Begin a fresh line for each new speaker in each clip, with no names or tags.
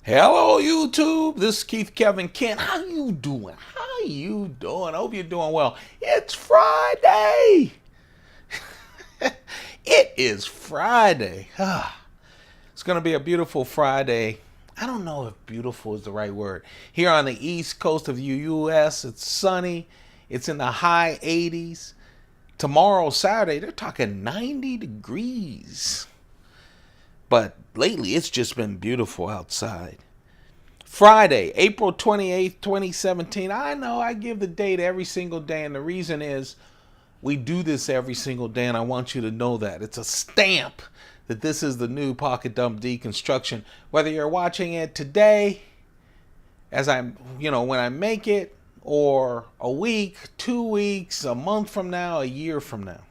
Hello, YouTube. This is Keith Kevin Kent. How you doing? How you doing? I hope you're doing well. It's Friday. It is Friday. It's going to be a beautiful Friday. I don't know if beautiful is the right word. Here on the east coast of the U.S., it's sunny. It's in the high 80s. Tomorrow, Saturday, they're talking 90 degrees. But lately, it's just been beautiful outside. Friday, April 28th, 2017. I know I give the date every single day, and the reason is we do this every single day, and I want you to know that. It's a stamp that this is the new Pocket Dump Deconstruction. Whether you're watching it today, when I make it, or a week, 2 weeks, a month from now, a year from now.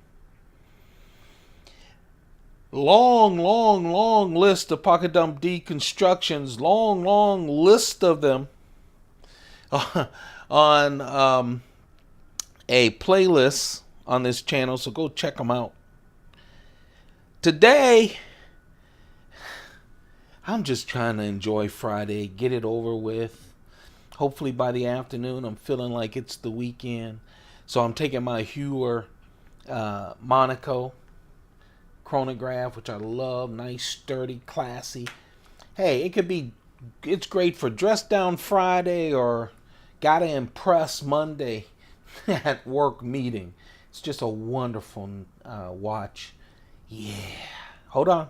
Long list of Pocket Dump Deconstructions. Long list of them on a playlist on this channel, so go check them out. Today, I'm just trying to enjoy Friday, get it over with. Hopefully by the afternoon, I'm feeling like it's the weekend. So I'm taking my Heuer Monaco chronograph, which I love. Nice, sturdy, classy. Hey, it's great for dress down Friday or gotta impress Monday at work meeting. It's just a wonderful watch. Yeah. Hold on.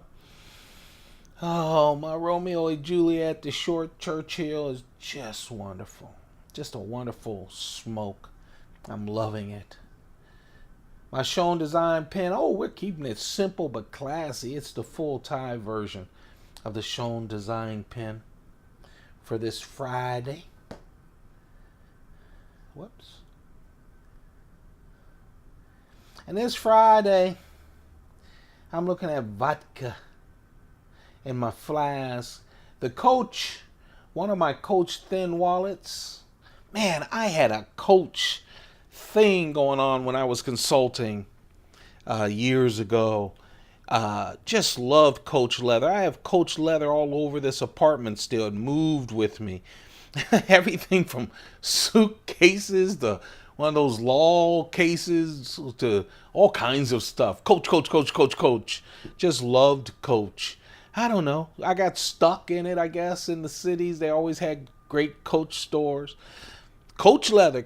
Oh, my Romeo and Juliet, the short Churchill, is just wonderful. Just a wonderful smoke. I'm loving it. My Schoen Design pen. Oh, we're keeping it simple but classy. It's the full tie version of the Schoen Design pen for this Friday. Whoops. And this Friday, I'm looking at vodka in my flask. The Coach, one of my Coach thin wallets. Man, I had a Coach thing going on when I was consulting years ago. Just loved Coach leather. I have Coach leather all over this apartment still. It moved with me. Everything from suitcases to one of those law cases to all kinds of stuff. Coach. Just loved Coach. I don't know. I got stuck in it, I guess, in the cities. They always had great Coach stores. Coach leather.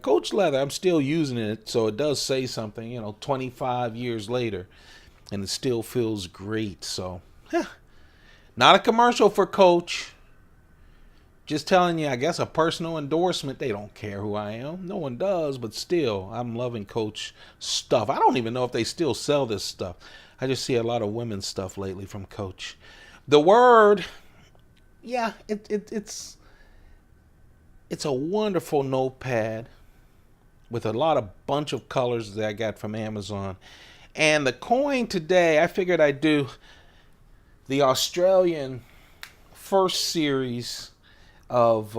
I'm still using it, so it does say something, 25 years later, and it still feels great. So, not a commercial for Coach. Just telling you, I guess, a personal endorsement. They don't care who I am. No one does, but still, I'm loving Coach stuff. I don't even know if they still sell this stuff. I just see a lot of women's stuff lately from Coach. The Word, yeah, it's a wonderful notepad with a bunch of colors that I got from Amazon. And the coin today, I figured I'd do the Australian first series of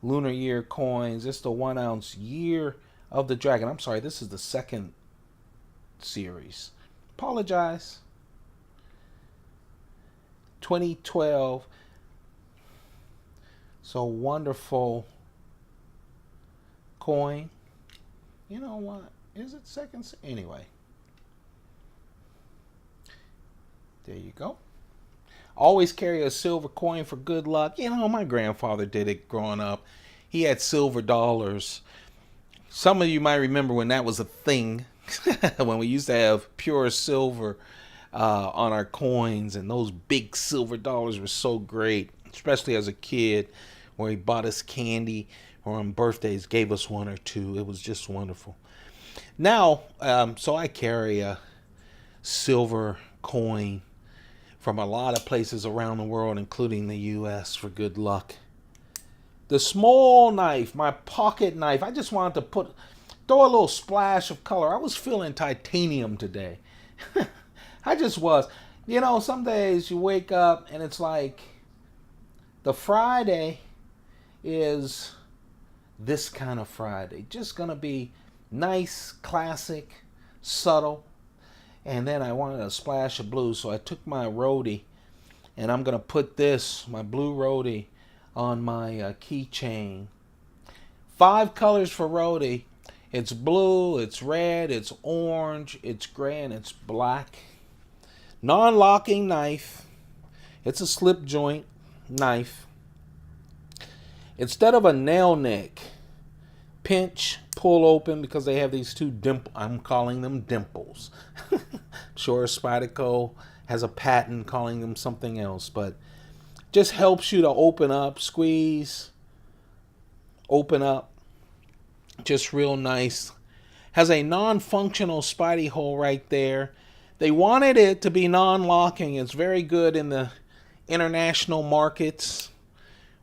lunar year coins. It's the 1 ounce Year of the Dragon. I'm sorry, this is the second series. Apologize. 2012. So wonderful coin. You know what? Is it second? Anyway. There you go. Always carry a silver coin for good luck. My grandfather did it growing up. He had silver dollars. Some of you might remember when that was a thing. When we used to have pure silver on our coins, and those big silver dollars were so great, especially as a kid, where he bought us candy or on birthdays gave us one or two. It was just wonderful. Now, so I carry a silver coin from a lot of places around the world, including the U.S., for good luck. The small knife, my pocket knife, I just wanted to throw a little splash of color. I was feeling titanium today. I just was. Some days you wake up and it's like the Friday is this kind of Friday. Just going to be nice, classic, subtle. And then I wanted a splash of blue, so I took my Roadie And I'm going to put this, my blue Roadie, on my keychain. 5 colors for Roadie. It's blue, it's red, it's orange, it's gray, and it's black. Non-locking knife. It's a slip joint knife. Instead of a nail nick, pinch, pull open, because they have these 2 I'm calling them dimples. I'm sure Spyderco has a patent calling them something else, but just helps you to open up, squeeze, open up. Just real nice. Has a non-functional Spidey hole right there. They wanted it to be non-locking. It's very good in the international markets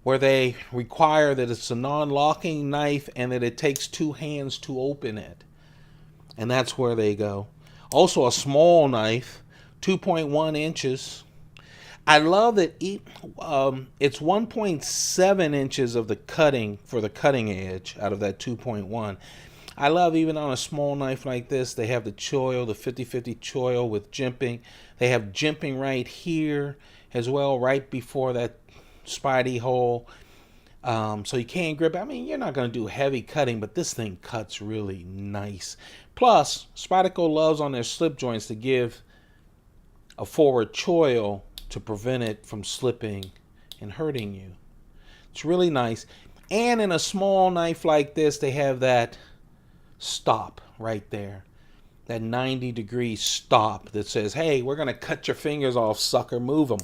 where they require that it's a non-locking knife and that it takes 2 hands to open it. And that's where they go. Also a small knife, 2.1 inches. I love that it's 1.7 inches of the cutting for the cutting edge out of that 2.1. I love even on a small knife like this, they have the choil, the 50-50 choil with jimping. They have jimping right here as well, right before that Spidey hole. So you can't grip. I mean, you're not going to do heavy cutting, but this thing cuts really nice. Plus, Spyderco loves on their slip joints to give a forward choil to prevent it from slipping and hurting you. It's really nice. And in a small knife like this, they have that stop right there. That 90-degree stop that says, hey, we're going to cut your fingers off, sucker. Move them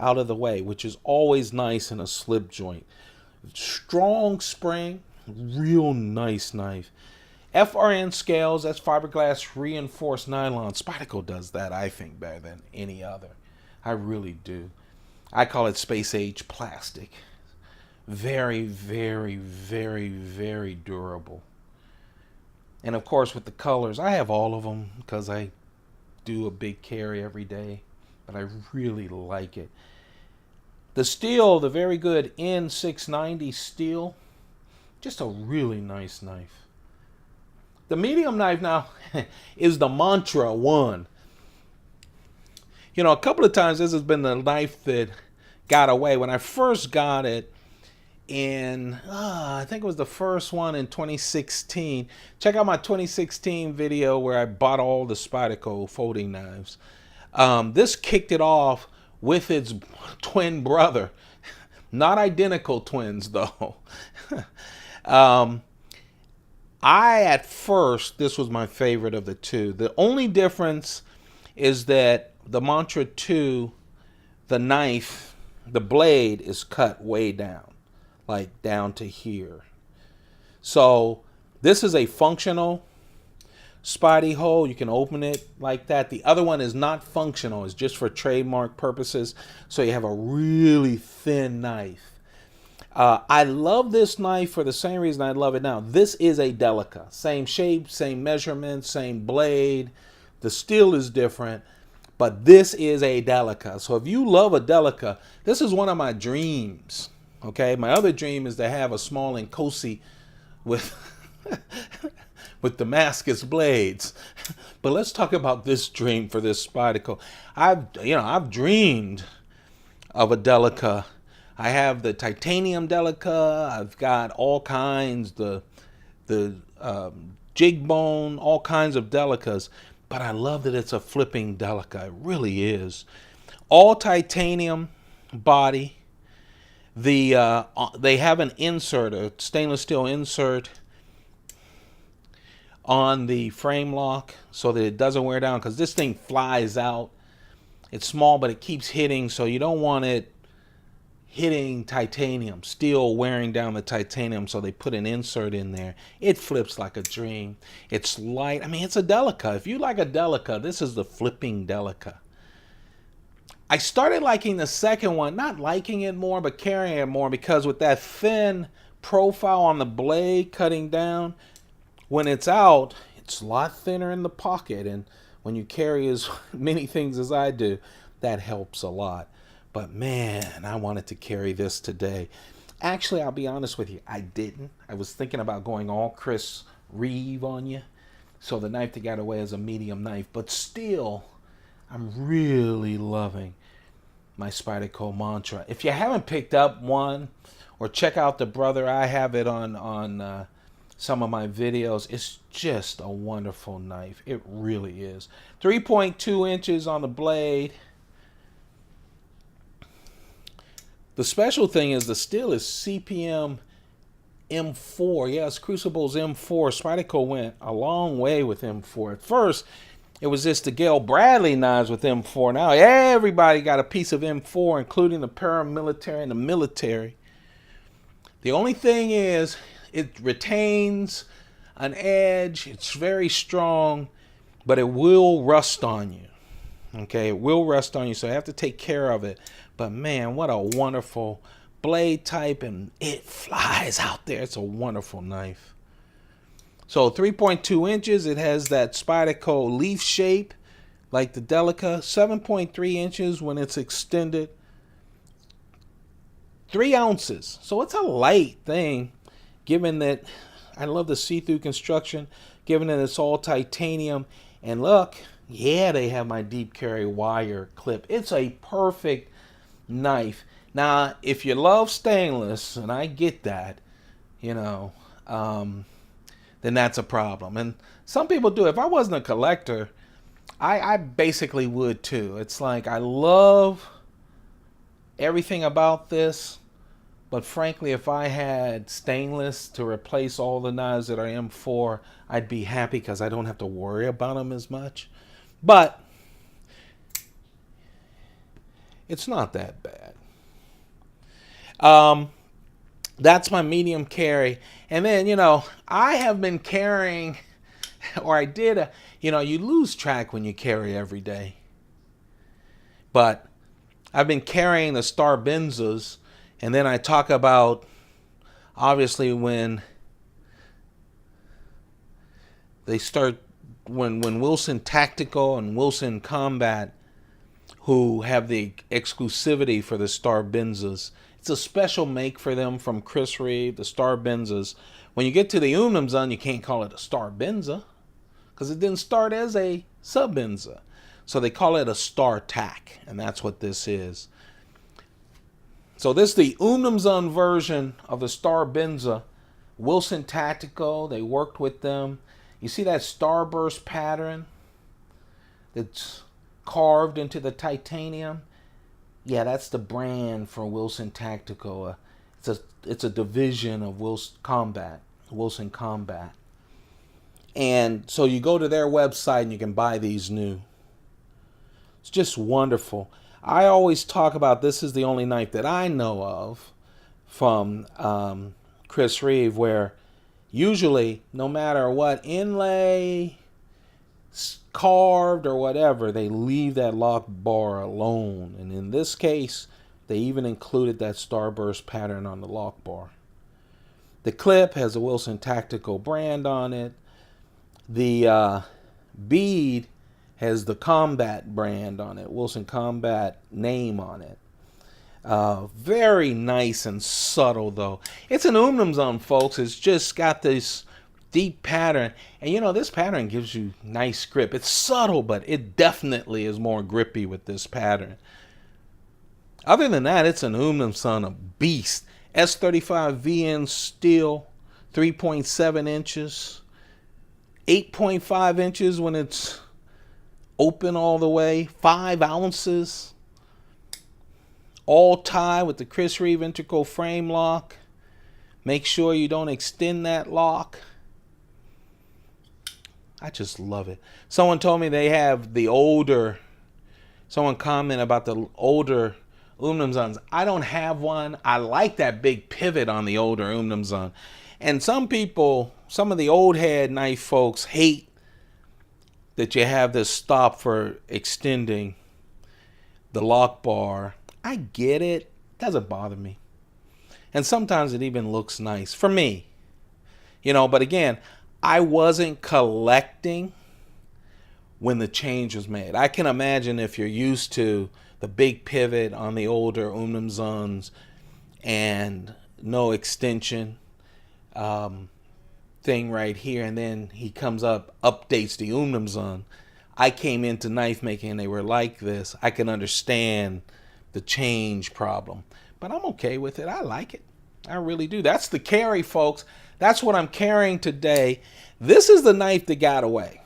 out of the way, which is always nice in a slip joint. Strong spring, real nice knife. FRN scales, that's fiberglass reinforced nylon. Spyderco does that, I think, better than any other. I really do. I call it space age plastic. Very, very, very, very durable. And of course with the colors, I have all of them because I do a big carry every day. But I really like it. The steel, the very good N690 steel. Just a really nice knife. The medium knife now is the Mantra 1. You know, a couple of times this has been the knife that got away. When I first got it I think it was the first one in 2016. Check out my 2016 video where I bought all the Spyderco folding knives. This kicked it off with its twin brother. Not identical twins, though. At first, this was my favorite of the 2. The only difference is that the Mantra 2, the knife, the blade is cut way down, like down to here. So this is a functional Spidey hole. You can open it like that. The other one is not functional. It's just for trademark purposes. So you have a really thin knife. I love this knife for the same reason I love it now. This is a Delica. Same shape, same measurement, same blade. The steel is different. But this is a Delica. So if you love a Delica, this is one of my dreams. Okay, my other dream is to have a small Nkosi with with Damascus blades. But let's talk about this dream for this Spyderco. I've dreamed of a Delica. I have the titanium Delica. I've got all kinds, the jig bone, all kinds of Delicas. But I love that it's a flipping Delica. It really is. All titanium body. They have an insert, a stainless steel insert on the frame lock so that it doesn't wear down, because this thing flies out. It's small, but it keeps hitting, so you don't want it hitting titanium, steel wearing down the titanium, so they put an insert in there. It flips like a dream. It's light. I mean, it's a Delica. If you like a Delica, this is the flipping Delica. I started liking the second one, not liking it more, but carrying it more, because with that thin profile on the blade cutting down, when it's out, it's a lot thinner in the pocket. And when you carry as many things as I do, that helps a lot. But man, I wanted to carry this today. Actually, I'll be honest with you, I didn't. I was thinking about going all Chris Reeve on you. So the knife that got away is a medium knife. But still, I'm really loving my Spyderco mantra. If you haven't picked up one, or check out the brother, I have it on some of my videos. It's just a wonderful knife. It really is. 3.2 inches on the blade. The special thing is the steel is CPM M4. Yes, Crucible's M4. Spyderco went a long way with M4. At first, it was just the Gail Bradley knives with M4. Now everybody got a piece of M4, including the paramilitary and the military. The only thing is, it retains an edge. It's very strong, but it will rust on you. Okay, it will rust on you, so I have to take care of it. But man, what a wonderful blade type, and it flies out there. It's a wonderful knife. So 3.2 inches. It has that Spyderco leaf shape like the Delica. 7.3 inches when it's extended. 3 ounces. So it's a light thing, given that I love the see-through construction, given that it's all titanium. And look, yeah, they have my deep carry wire clip. It's a perfect knife. Now, if you love stainless, and I get that, you know, then that's a problem. And some people do. If I wasn't a collector, I basically would too. It's like, I love everything about this, but frankly, if I had stainless to replace all the knives that are M4, I'd be happy because I don't have to worry about them as much. But it's not that bad. That's my medium carry. And then, you know, I have been carrying, or I did, you know, you lose track when you carry every day. But I've been carrying the Spybenzas, and then I talk about, obviously, when they start, when Wilson Tactical and Wilson Combat, who have the exclusivity for the Spybenzas. It's a special make for them from Chris Reeve, the Spybenzas. When you get to the Unumzun, you can't call it a Spyderco because it didn't start as a Sebenza. So they call it a Star-Tac, and that's what this is. So this is the Unumzun version of the Spyderco. Wilson Tactical, they worked with them. You see that starburst pattern that's carved into the titanium? Yeah, that's the brand for Wilson Tactical. It's a division of Wilson Combat. And so you go to their website and you can buy these new. It's just wonderful. I always talk about, this is the only knife that I know of from Chris Reeve, where usually, no matter what inlay, carved or whatever, they leave that lock bar alone. And in this case, they even included that starburst pattern on the lock bar. The clip has a Wilson Tactical brand on it. The bead has the Combat brand on it, Wilson Combat name on it. Very nice and subtle, though. It's an Unumzun, folks. It's just got this deep pattern, and you know, this pattern gives you nice grip. It's subtle, but it definitely is more grippy with this pattern. Other than that, it's an Unumzun, a beast. S35 VN steel, 3.7 inches, 8.5 inches when it's open all the way, 5 ounces, all tie with the Chris Reeve integral frame lock. Make sure you don't extend that lock. I just love it. Someone told me they have the older, someone commented about the older Unumzuns. I don't have one. I like that big pivot on the older Unumzun. And some people, some of the old head knife folks hate that you have this stop for extending the lock bar. I get it. Doesn't bother me. And sometimes it even looks nice for me. You know, but again, I wasn't collecting when the change was made. I can imagine if you're used to the big pivot on the older Unumzuns and no extension thing right here, and then he comes up, updates the Unumzun. I came into knife making and they were like this. I can understand the change problem. But I'm okay with it. I like it. I really do. That's the carry, folks. That's what I'm carrying today. This is the knife that got away.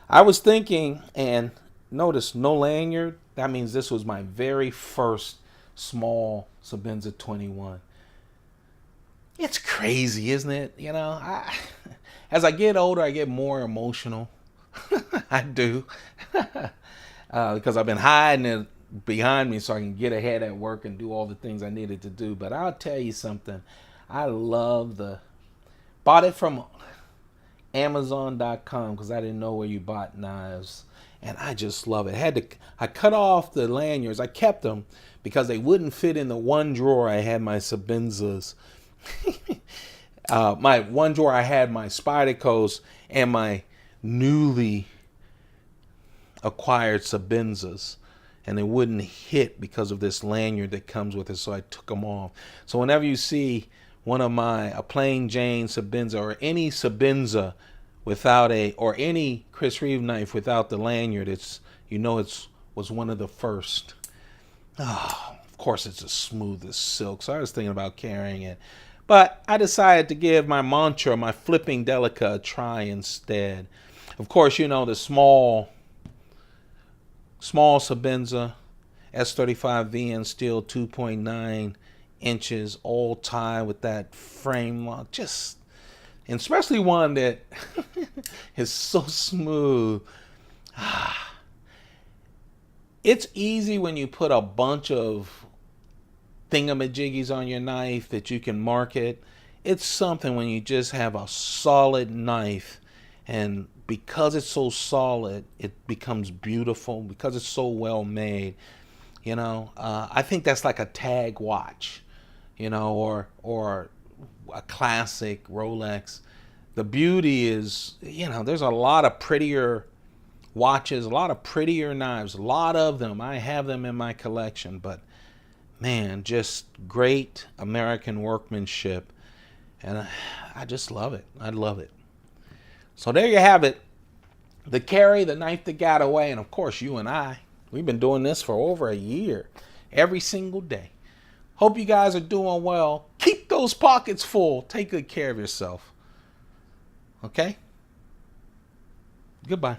I was thinking, and notice no lanyard. That means this was my very first small Sebenza 21. It's crazy, isn't it? You know, as I get older, I get more emotional. I do. Because I've been hiding it behind me so I can get ahead at work and do all the things I needed to do. But I'll tell you something. I love bought it from Amazon.com because I didn't know where you bought knives. And I just love it. I cut off the lanyards. I kept them because they wouldn't fit in the one drawer I had my Sebenzas. My one drawer I had my Spydercos and my newly acquired Sebenzas, and they wouldn't hit because of this lanyard that comes with it, so I took them off. So whenever you see one of a plain Jane Sebenza or any Sebenza without or any Chris Reeve knife without the lanyard, it was one of the first. Oh, of course it's as smooth as silk, so I was thinking about carrying it. But I decided to give my mantra, my flipping delica, a try instead. Of course, the small Sebenza S35 VN steel 2.9 inches, all tie with that frame lock. And especially one that is so smooth. It's easy when you put a bunch of thingamajiggies on your knife that you can market. It's something when you just have a solid knife, and because it's so solid, it becomes beautiful because it's so well made. I think that's like a tag watch, or a classic Rolex. The beauty is, there's a lot of prettier watches, a lot of prettier knives, a lot of them. I have them in my collection, but man, just great American workmanship. And I just love it. I love it. So there you have it. The carry, the knife that got away. And of course, you and I, we've been doing this for over a year. Every single day. Hope you guys are doing well. Keep those pockets full. Take good care of yourself. Okay? Goodbye.